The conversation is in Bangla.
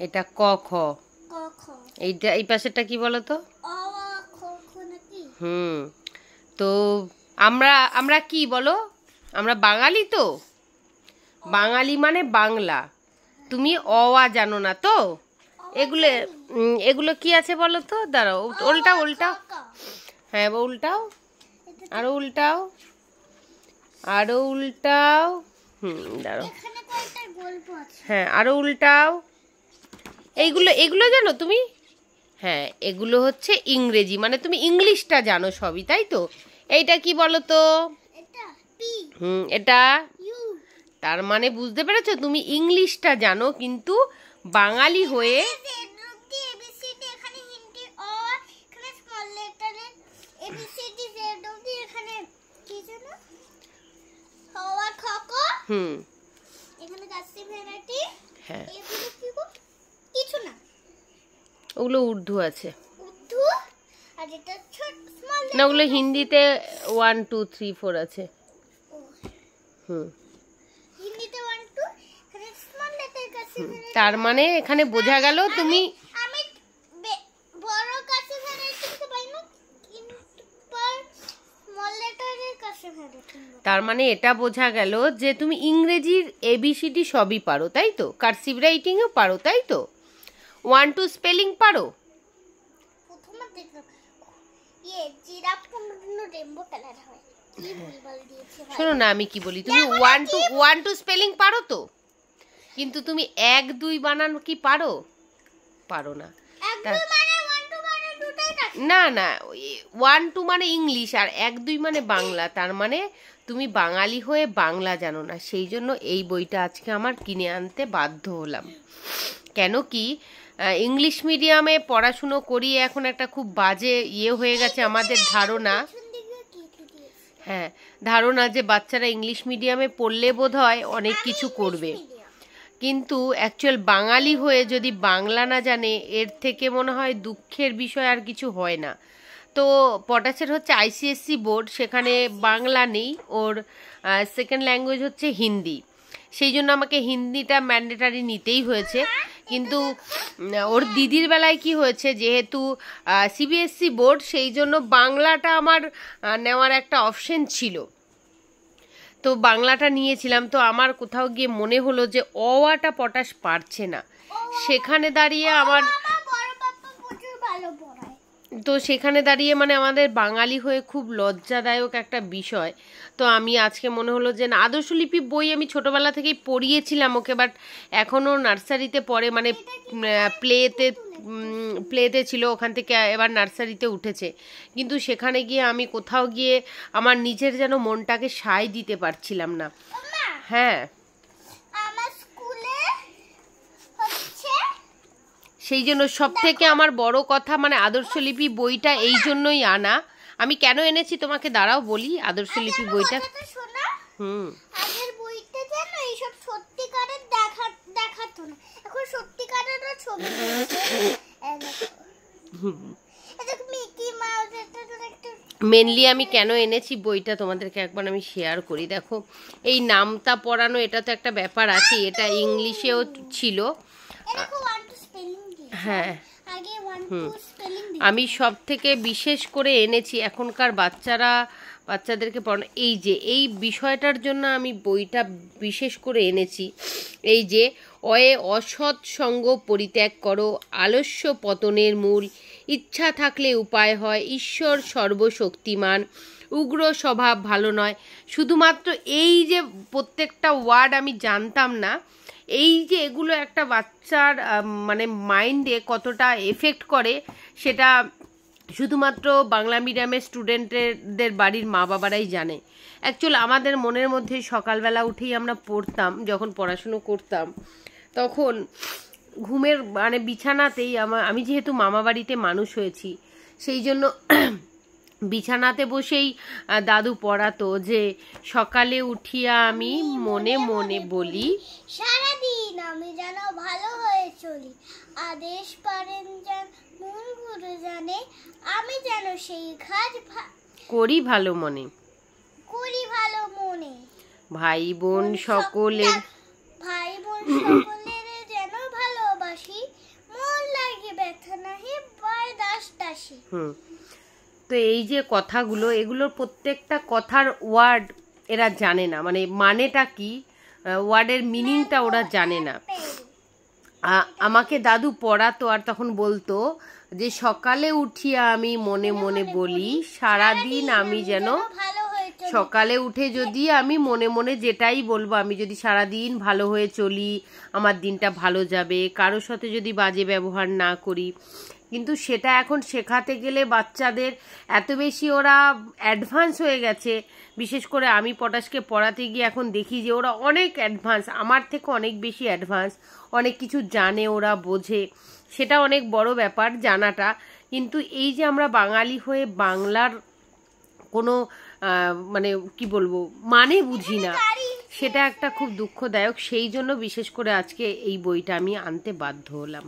এটা ক খ। এইটা এই পাশেরটা কি বলো তো? তো আমরা আমরা কি বলো? আমরা বাঙালি তো, বাঙালি মানে বাংলা। তুমি অ জানো না তো? এগুলো এগুলো কি আছে বলো তো? দাঁড়াও, উল্টাও উল্টাও। হ্যাঁ উল্টাও, আরো উল্টাও, আরো উল্টাও। দাঁড়াও, হ্যাঁ আরো উল্টাও। এইগুলো এগুলো জানো তুমি? হ্যাঁ এগুলো হচ্ছে ইংরেজি, মানে তুমি ইংলিশটা জানো সবই, তাই তো? এইটা কি বলো তো? এটা, তার মানে বুঝতে পেরেছো, তুমি ইংলিশটা জানো কিন্তু বাঙালি হয়ে হ্যাঁ ওগুলো উর্দু আছে না, ওগুলো হিন্দিতে 1 2 3 4 আছে। তার মানে এখানে বোঝা গেল তুমি তার মানে এটা বোঝা গেল যে তুমি ইংরেজির এবিসিডি সবই পারো, তাই তো? কার্সিভ রাইটিংও পারো, তাই তো? 1 2 স্পেলিং পারো। শোনো না আমি কি বলি, তুমি 1 2 স্পেলিং পারো তো, কিন্তু তুমি 1 2 বানানো কি পারো? পারো না। না না, 1 2 মানে ইংলিশ আর 1 2 মানে বাংলা। তার মানে তুমি বাঙালি হয়ে বাংলা জানো না, সেই জন্য এই বইটা আজকে আমার কিনে আনতে বাধ্য হলাম। কেন কি, ইংলিশ মিডিয়ামে পড়াশুনো করিয়ে এখন একটা খুব বাজে হয়ে গেছে আমাদের ধারণা। হ্যাঁ, ধারণা যে বাচ্চারা ইংলিশ মিডিয়ামে পড়লে বোধহয় অনেক কিছু করবে, কিন্তু অ্যাকচুয়াল বাঙালি হয়ে যদি বাংলা না জানে, এর থেকে মনে হয় দুঃখের বিষয় আর কিছু হয় না। তো পটাশের হচ্ছে আইসিএসসি বোর্ড, সেখানে বাংলা নেই, ওর সেকেন্ড ল্যাঙ্গুয়েজ হচ্ছে হিন্দি। সেই জন্য আমাকে হিন্দিটা ম্যান্ডেটারি নিতেই হয়েছে। কিন্তু ওর দিদির বেলায় কি হয়েছে, যেহেতু সিবিএসসি বোর্ড, সেই জন্য বাংলাটা আমার নেওয়ার একটা অপশন ছিল, তো বাংলাটা নিয়েছিলাম। তো আমার কোথাও গিয়ে মনে হলো যে অওয়াটা পটাশ পারছে না, সেখানে দাঁড়িয়ে আমার সেখানে দাঁড়িয়ে মানে আমাদের বাঙালি হয়ে খুব লজ্জাদায়ক একটা বিষয়। তো আমি আজকে মনে হলো যে না, আদর্শলিপি বই আমি ছোটবেলা থেকেই পড়িয়েছিলাম ওকে, বাট এখনও নার্সারিতে পড়ে, মানে প্লেতে ছিল, ওখান থেকে এবার নার্সারিতে উঠেছে। কিন্তু সেখানে গিয়ে আমি কোথাও গিয়ে আমার নিজের যেন মনটাকে সায় দিতে পারছিলাম না। হ্যাঁ, সেই জন্য সব থেকে আমার বড় কথা মানে আদর্শলিপি বইটা এই জন্যই আনা। আমি কেন এনেছি তোমাকে দাঁড়াও বলি। আদর্শলিপি বইটা মেনলি আমি কেন এনেছি বইটা তোমাদেরকে একবার আমি শেয়ার করি। দেখো, এই নামটা পড়ানো, এটা তো একটা ব্যাপার আছে, এটা ইংলিশেও ছিল। হ্যাঁ, আমি সব থেকে বিশেষ করে এনেছি এখনকার বাচ্চাদেরকে পড়ানো, এই বিষয়টার জন্য আমি বইটা বিশেষ করে এনেছি। এই যে অসৎ সঙ্গ পরিত্যাগ করো, আলস্য পতনের মূল, ইচ্ছা থাকলে উপায় হয়, ঈশ্বর সর্বশক্তিমান, উগ্র স্বভাব ভালো নয়। শুধুমাত্র এই যে প্রত্যেকটা ওয়ার্ড আমি জানতাম না, এই যে এগুলো একটা বাচ্চার মানে মাইন্ডে কতটা এফেক্ট করে, সেটা শুধুমাত্র বাংলা মিডিয়ামের স্টুডেন্টদের বাড়ির মা বাবারাই জানে। অ্যাকচুয়ালি আমাদের মনের মধ্যে সকালবেলা উঠেই আমরা পড়তাম, যখন পড়াশুনো করতাম, তখন ঘুমের মানে বিছানাতেই আমি যেহেতু মামা বাড়িতে মানুষ হয়েছি, সেই জন্য বিছানাতে বসেই দাদু পড়াতো যে সকালে উঠিয়া আমি মনে মনে বলি, সারাদিন আমি যেন ভালো হয়ে চলি, আদেশ পারেন যেন মূল গুরু জানে, আমি যেন সেই কাজ করি ভালো মনে, ভাই বোন সকলের যেন ভালোবাসি, তো এই যে কথাগুলো, এগুলোর প্রত্যেকটা কথার ওয়ার্ড এরা জানে না, মানে মানেটা কি, ওয়ার্ডের মিনিংটা ওরা জানে না। আমাকে দাদু পড়াতো আর তখন বলতো যে সকালে উঠিয়া আমি মনে মনে বলি সারাদিন আমি যেন, সকালে উঠে যদি আমি মনে মনে যেটাই বলবো, আমি যদি সারাদিন ভালো হয়ে চলি আমার দিনটা ভালো যাবে, কারোর সাথে যদি বাজে ব্যবহার না করি। কিন্তু সেটা এখন শেখাতে গেলে বাচ্চাদের এত বেশি ওরা অ্যাডভান্স হয়ে গেছে। বিশেষ করে আমি পটাশকে পড়াতে গিয়ে এখন দেখি যে ওরা অনেক অ্যাডভান্স, আমার থেকে অনেক বেশি অ্যাডভান্স, অনেক কিছু জানে, ওরা বোঝে। সেটা অনেক বড় ব্যাপার জানাটা। কিন্তু এই যে আমরা বাঙালি হয়ে বাংলার কোনো মানে কি বলবো মানে বুঝি না, সেটা একটা খুব দুঃখদায়ক। সেই জন্য বিশেষ করে আজকে এই বইটা আমি আনতে বাধ্য হলাম।